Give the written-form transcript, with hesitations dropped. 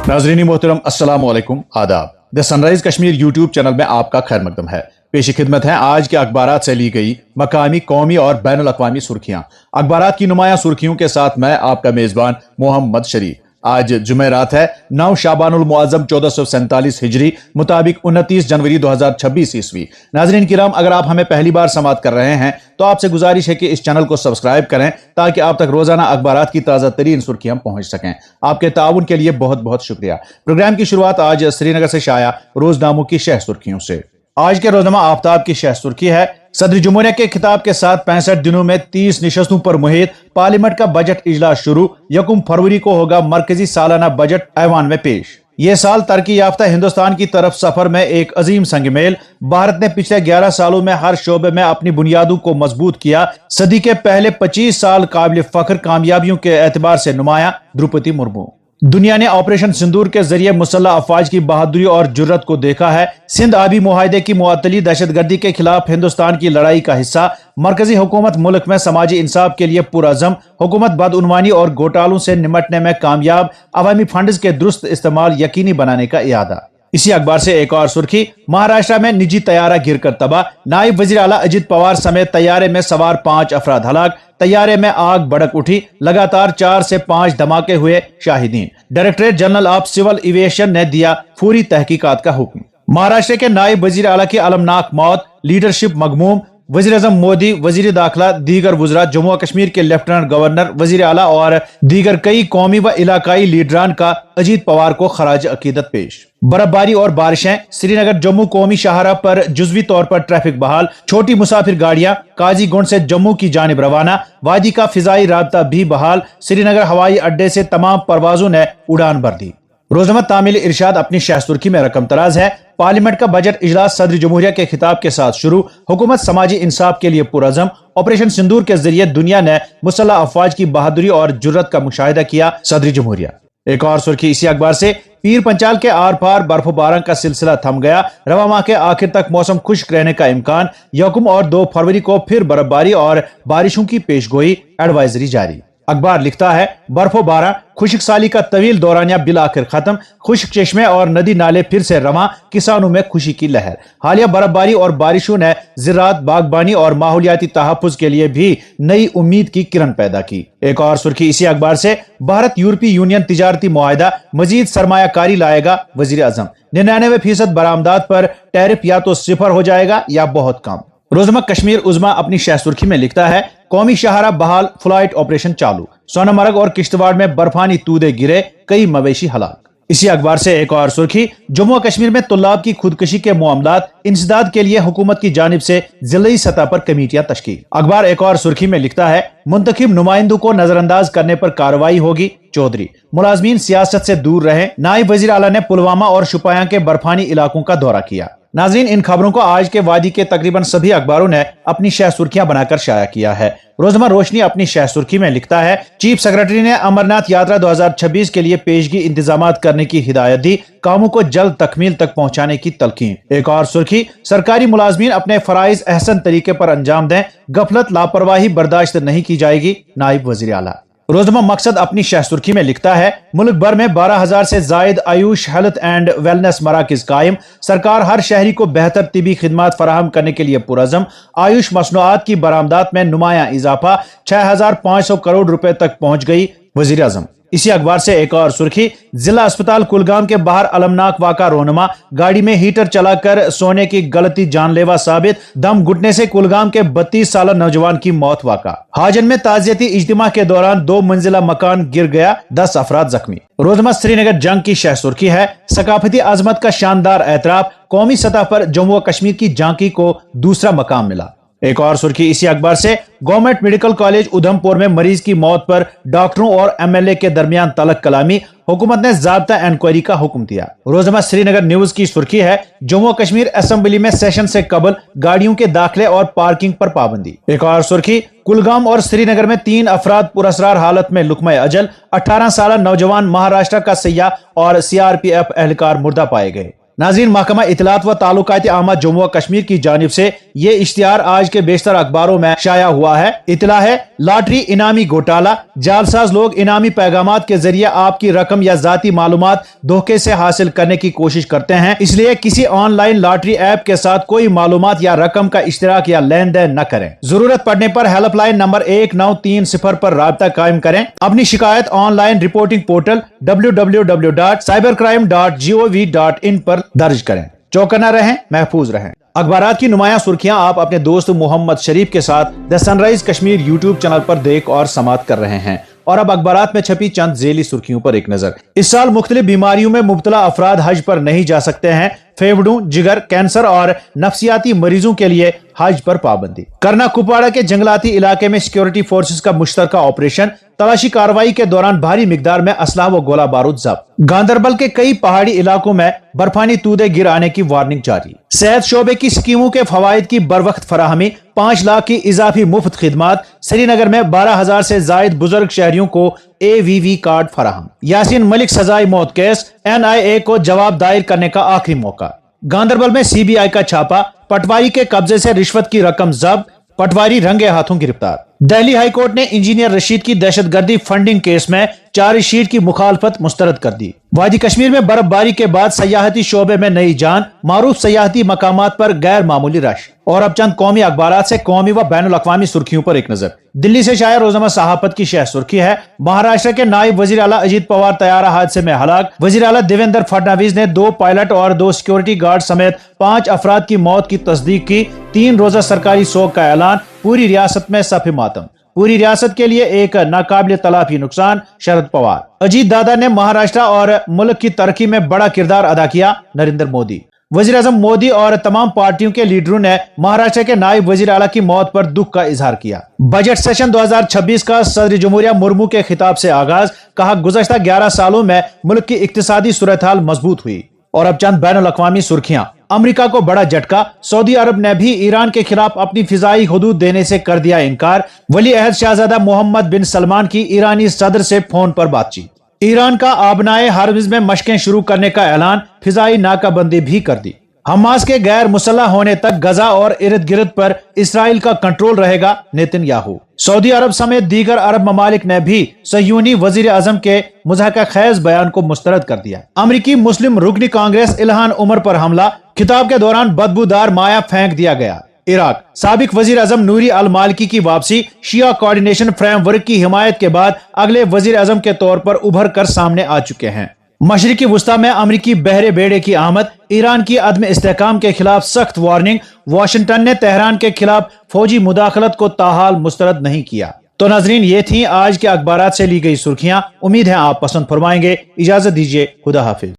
नाजरीन मोहतरम अस्सलाम वालेकुम आदाब। The sunrise Kashmir YouTube channel में आपका खैर मकदम है। पेशी खिदमत है आज के अखबारात से ली गई मकामी, कौमी और बैनुल अक़वामी सुर्खियां। अखबारात की नुमाया सुर्खियों के साथ मैं आपका मेजबान मोहम्मद शरीफ। आज जुमेरात है 9 शाबानुल मुअज़्ज़म 1447 हिजरी मुताबिक 29 जनवरी 2026 ईस्वी। नाज़रीन किराम, अगर आप हमें पहली बार समाअत कर रहे हैं तो आपसे गुजारिश है कि इस चैनल को सब्सक्राइब करें ताकि आप तक रोजाना अखबारात की ताज़ा तरीन सुर्खियां पहुंच सकें। आपके ताउन के लिए बहुत बहुत शुक्रिया। प्रोग्राम की शुरुआत आज श्रीनगर से शाया रोजनामों की शह सुर्खियों से। आज के रोजनामा आफ्ताब की शह सुर्खी है, सदर जुमूरिया के खिताब के साथ 65 दिनों में 30 निशस्तों पर मुहित पार्लियामेंट का बजट इजलास शुरू। 1 फरवरी को होगा मरकजी सालाना बजट ऐवान में पेश। ये साल तरक्की याफ्ता हिंदुस्तान की तरफ सफर में एक अजीम संगमेल। भारत ने पिछले 11 सालों में हर शोबे में अपनी बुनियादों को मजबूत किया। सदी के पहले 25 साल काबिल फख्र कामयाबियों के एतबार से नुमाया द्रौपदी मुर्मू। दुनिया ने ऑपरेशन सिंदूर के जरिए मुसल्लह अफवाज की बहादुरी और जुर्रत को देखा है। सिंध आबी मुआहदे की मुअत्तली दहशतगर्दी के खिलाफ हिंदुस्तान की लड़ाई का हिस्सा। मरकजी हुकूमत मुल्क में समाजी इंसाफ के लिए पुरअज़म। हुकूमत बदउनवानी और घोटालों से निमटने में कामयाब। अवामी फंड्स के दुरुस्त इस्तेमाल यकीनी बनाने का इरादा। इसी अखबार से एक और सुर्खी, महाराष्ट्र में निजी तैयारा गिरकर तबाह। नायब वजीर आला अजित पवार समेत तैयारे में सवार 5 अफराद हलाक। तैयारे में आग भड़क उठी। लगातार 4 से 5 धमाके हुए शाहिदीन। Directorate general of civil aviation ने दिया फौरी तहकीकात का हुक्म। महाराष्ट्र के नायब वजीर आला की अलमनाक मौत, लीडरशिप मगमूम। वजीर आज़म मोदी, वजीर दाखिला, दीगर वज़रा, जम्मू कश्मीर के लेफ्टिनेंट गवर्नर, वजीर आला और दीगर कई कौमी व इलाकाई लीडरान का अजीत पवार को खराज अकीदत पेश। बर्फबारी और बारिशें, श्रीनगर जम्मू कौमी शाहरा पर जुज़वी तौर पर ट्रैफिक बहाल। छोटी मुसाफिर गाड़ियां काजीगुंड से जम्मू की जानिब रवाना। वादी का फिजाई राबता भी बहाल। श्रीनगर हवाई अड्डे से तमाम परवाजों ने उड़ान भर दी। रोजनामा तामील इरशाद अपनी शह सुर्खी में रकम तराज है। पार्लियामेंट का बजट इजलास सदर जमहूरिया के खिताब के साथ शुरू। हुकूमत समाजी इंसाफ के लिए पुरअज़म। ऑपरेशन सिंदूर के जरिए दुनिया ने मुसल्लह अफवाज की बहादुरी और जुर्रत का मुशाहिदा किया। सदर जमहूरिया। एक और सुर्खी इसी अखबार से, पीर पंचाल के आर पार बर्फबारी का सिलसिला थम गया। रवा माह के आखिर तक मौसम खुश्क रहने का इम्कान। 1 और 2 फरवरी को फिर बर्फबारी और बारिशों की पेशगोई, एडवाइजरी जारी। अखबार लिखता है, बर्फबारी, खुश्क साली का तवील दौरानिया बिल आखिर खत्म। खुश्क चश्मे और नदी नाले फिर से रवां। किसानों में खुशी की लहर। हालिया बर्फबारी और बारिशों ने ज़राअत, बागबानी और माहौलियाती तहफ़्फ़ुज़ के लिए भी नई उम्मीद की किरण पैदा की। एक और सुर्खी इसी अखबार से, भारत यूरोपीय यूनियन तिजारती मुआहदा, मजीद सरमायाकारी लाएगा वज़ीर आज़म। 99% बरामदात पर टैरिफ या तो 0 हो जाएगा या बहुत कम। रोजनामा कश्मीर उज़्मा अपनी शह सुर्खी में लिखता है, कौमी शाहरा बहाल, फ्लाइट ऑपरेशन चालू। सोनामर्ग और किश्तवाड़ में बर्फानी तूदे गिरे, कई मवेशी हलाक। इसी अखबार से एक और सुर्खी, जम्मू कश्मीर में तुल्लाब की खुदकशी के मामलात, इंसदाद के लिए हुकूमत की जानिब से जिलाई सतह पर कमेटियां तश्कील। अखबार एक और सुर्खी में लिखता है, मुंतखब नुमाइंदों को नजरअंदाज करने पर कार्रवाई होगी। चौधरी, मुलाजमीन सियासत से दूर रहे। नायब वजीर आला ने पुलवामा और शुपायां के बर्फानी इलाकों का दौरा किया। नाजरीन, इन खबरों को आज के वादी के तकरीबन सभी अखबारों ने अपनी शह सुर्खियां बनाकर शाया किया है। रोजनामा रोशनी अपनी शह सुर्खी में लिखता है, चीफ सेक्रेटरी ने अमरनाथ यात्रा 2026 के लिए पेशगी इंतजामात करने की हिदायत दी। कामों को जल्द तकमील तक पहुंचाने की तलकीन। एक और सुर्खी, सरकारी मुलाजमीन अपने फराइज अहसन तरीके पर अंजाम दें। गफलत, लापरवाही बर्दाश्त नहीं की जाएगी। नायब वजीर आला। रोजनामा मकसद अपनी शह सुर्खी में लिखता है, मुल्क भर में 12,000 से जायद आयुष हेल्थ एंड वेलनेस मराकज कायम। सरकार हर शहरी को बेहतर तिबी खिदमात फराहम करने के लिए पुरअज़म। आयुष मसनूआत की बरामदात में नुमाया इजाफा, 6,500 करोड़ रुपए तक पहुंच गई। वजीर आज़म। इसी अखबार से एक और सुर्खी, जिला अस्पताल कुलगाम के बाहर अलमनाक वाक़ा रोनुमा। गाड़ी में हीटर चलाकर सोने की गलती जानलेवा साबित। दम घुटने से कुलगाम के 32 साल नौजवान की मौत वाक़ा। हाजन में ताज़ियती इज्तिमा के दौरान 2 मंजिला मकान गिर गया, 10 अफराद जख्मी। रोजनामा श्रीनगर जंग की शह सुर्खी है, सकाफती अजमत का शानदार एतराफ। कौमी सतह पर जम्मू कश्मीर की झांकी को दूसरा मकाम मिला। एक और सुर्खी इसी अखबार से, गवर्नमेंट मेडिकल कॉलेज उधमपुर में मरीज की मौत पर डॉक्टरों और एमएलए के दरमियान तलक कलामी। हुकूमत ने ज़ाब्ता इंक्वायरी का हुक्म दिया। रोजनामा श्रीनगर न्यूज की सुर्खी है, जम्मू कश्मीर असेंबली में सेशन से कबल गाड़ियों के दाखिले और पार्किंग पर पाबंदी। एक और सुर्खी, कुलगाम और श्रीनगर में 3 अफराद पुरअसरार हालत में लुकमा अजल। 18 साल नौजवान महाराष्ट्र का सैयाह और सीआरपीएफ एहलकार मुर्दा पाए गए। नाज़रीन, महकमा इत्तलात व ताल्लुकात आमा जम्मू व कश्मीर की जानिब से ये इश्तिहार आज के बेशतर अखबारों में शाया हुआ है। इत्तला है, लॉटरी इनामी घोटाला, जालसाज लोग इनामी पैगामात के जरिए आपकी रकम या जाती मालूमात धोखे से हासिल करने की कोशिश करते हैं, इसलिए किसी ऑनलाइन लॉटरी ऐप के साथ कोई मालूमात या रकम का इश्तिराक या लेन देन न करें। जरूरत पड़ने पर हेल्पलाइन नंबर 1930 पर राब्ता कायम करें। अपनी शिकायत ऑनलाइन रिपोर्टिंग पोर्टल www.cybercrime.gov.in पर दर्ज करें। चौकन्ना रहें, महफूज रहें। अखबारात की नुमायां सुर्खियां आप अपने दोस्त मोहम्मद शरीफ के साथ the sunrise Kashmir YouTube channel पर देख और समात कर रहे हैं। और अब अखबारात में छपी चंद झेली सुर्खियों पर एक नजर। इस साल मुख्तलिफ बीमारियों में मुब्तला अफराद हज पर नहीं जा सकते हैं। फेफड़ों, जिगर, कैंसर और नफ्सियाती मरीजों के लिए हज पर पाबंदी। करना कुपवाड़ा के जंगलाती इलाके में सिक्योरिटी फोर्सेस का मुश्तरका ऑपरेशन। तलाशी कार्रवाई के दौरान भारी मिकदार में असलहा व गोला बारूद जब्त। गांदरबल के कई पहाड़ी इलाकों में बर्फानी तूदे गिर आने की वार्निंग जारी। सेहत शोबे की स्कीमों के फवाइद की बरवक्त फराहमी। 5 लाख की इजाफी मुफ्त खिदमात। श्रीनगर में 12,000 से जायद बुजुर्ग शहरियों को AVV कार्ड फराहम। यासीन मलिक सजाई मौत केस, NIA को जवाब दायर करने का आखिरी मौका। गांदरबल में CBI का छापा। पटवारी के कब्जे से रिश्वत की रकम जब्त। पटवारी रंगे हाथों गिरफ्तार। दिल्ली हाई कोर्ट ने इंजीनियर रशीद की दहशतगर्दी फंडिंग केस में चार्जशीट की मुखालफत मुस्तरद कर दी। वादी कश्मीर में बर्फबारी के बाद सयाहती शोबे में नई जान। मारूफ सयाहती मकामात पर गैर मामूली रश। और अब चंद कौमी अखबारात से कौमी व बैनुल अक़वामी सुर्खियों पर एक नजर। दिल्ली से शाया रोजनामा सहाफत की शह सुर्खी है, महाराष्ट्र के नायब वजीर आला अजीत पवार तैयारा हादसे में हलाक। वजीर आला देवेंद्र फडणवीस ने 2 पायलट और 2 सिक्योरिटी गार्ड समेत 5 अफराद की मौत की तस्दीक की। 3 रोजा सरकारी सोग का ऐलान। पूरी रियासत में सफ़े मातम। पूरी रियासत के लिए एक नाकाबिल तलाफी नुकसान, शरद पवार। अजीत दादा ने महाराष्ट्र और मुल्क की तरक्की में बड़ा किरदार अदा किया, नरेंद्र मोदी। वजीर आजम मोदी और तमाम पार्टियों के लीडरों ने महाराष्ट्र के नायब वजीर आला की मौत पर दुख का इजहार किया। बजट सेशन 2026 का सदर जमहूरिया मुर्मू के खिताब से आगाज। कहा, गुज़श्ता 11 सालों में मुल्क की इक्तिसादी सूरत हाल मजबूत हुई। और अब चंद बैनुल अक़वामी सुर्खियां। अमेरिका को बड़ा झटका, सऊदी अरब ने भी ईरान के खिलाफ अपनी फिजाई हुदूद देने से कर दिया इनकार। वली अहद शहजादा मोहम्मद बिन सलमान की ईरानी सदर से फोन पर बातचीत। ईरान का आबनाए हर्मज में मशकें शुरू करने का ऐलान। फिजाई नाकाबंदी भी कर दी। हमास के गैर मुसल्लह होने तक गजा और इर्द गिर्द पर इसराइल का कंट्रोल रहेगा, नेतन्याहू। सऊदी अरब समेत दीगर अरब ममालिक ने भी सह्यूनी वजीर आजम के मुज़ाहका खैज बयान को मुस्तरद कर दिया। अमरीकी मुस्लिम रुकनी कांग्रेस इल्हान उमर पर हमला। खिताब के दौरान बदबूदार माया फेंक दिया गया। इराक, साबिक वजीर आजम नूरी अल मालिकी की वापसी। शिया कोऑर्डिनेशन फ्रेमवर्क की हिमायत के बाद अगले वजीर आजम के तौर पर उभर कर सामने आ चुके हैं। मशरिकी वुस्ता में अमरीकी बहरे बेड़े की आमद। ईरान की अदम इस्तेहकाम के खिलाफ सख्त वार्निंग। वाशिंगटन ने तेहरान के खिलाफ फौजी मुदाखलत को ताहाल मुस्तरद नहीं किया। तो नाजरीन, ये थी आज के अखबारात से ली गई सुर्खियां। उम्मीद है आप पसंद फरमाएंगे। इजाजत दीजिए, खुदा हाफिज।